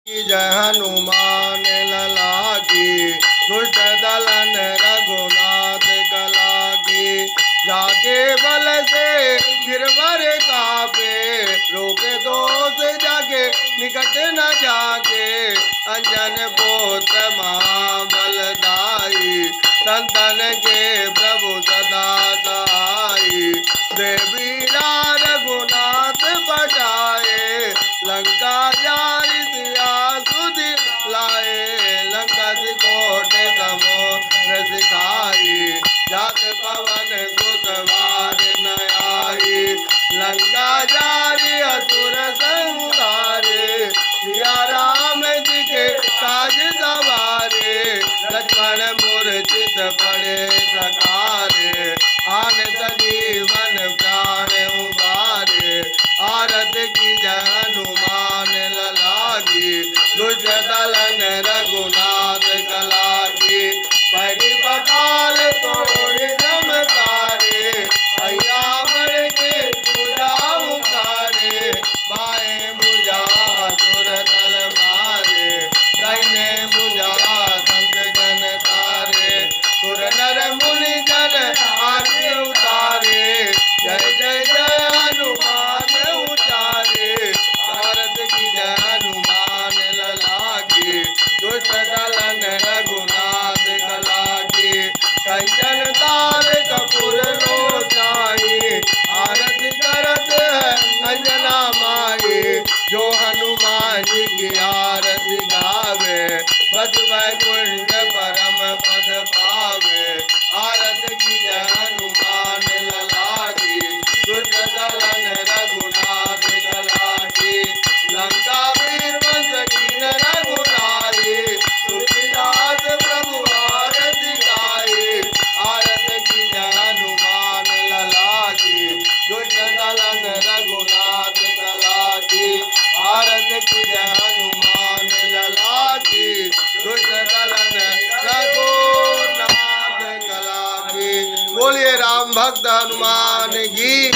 की जय हनुमान लला की। दुष्ट दलन रघुनाथ कला की। जाके बल से गिरवर कापे। रोके दोष जाके निकट न जाके। अंजन पुत्र महाबलदाई। संतन के प्रभु सदा सहाई। देवी रघुनाथ बजाए। लंका जारी सिया सुधि लाए। लंका कोट समोर सिखाई। जात पवन सुत वार न आई। लंका जारी असुर संहारे। सिया राम जी के काज सवारे। लक्ष्मण मूर्छित पड़े सकारे। आन सजीवन प्राण उबारे। आरत की जय हनुमान लला की। दुष्ट दलन रघुनाथ कला की। पैरी पताल तोड़ चमकारे। अय्या बढ़ के पूजा उतारे। बाएं भुजा सुर दल मारे। दाहिने भुजा संत जन तारे। सुर नर मुनि जन आरती उतारे। जय जय जय हनुमान उचारे। भारत की जय हनुमान लला की। दुष्ट दलन रघुनाथ कला की। कंचन तार कपूर लोचाई। आरती करत है अंजना माई। जो हनुमान जी की आरती गावे। बस वैकुंठ परम पद पावे। आरती की जय हनुमान लला की। दुष्ट दलन रघुनाथ कला की। लंका वीर बंस कीन रघुराई। तुलसीदास प्रभु आरती गाई। आरती की जय हनुमान लला की। दुष्ट दलन रघुनाथ कला की। आरती की जय हनुमान लला की। दुष्ट दलन रघुनाथ कला की। बोलिए राम भक्त हनुमान की।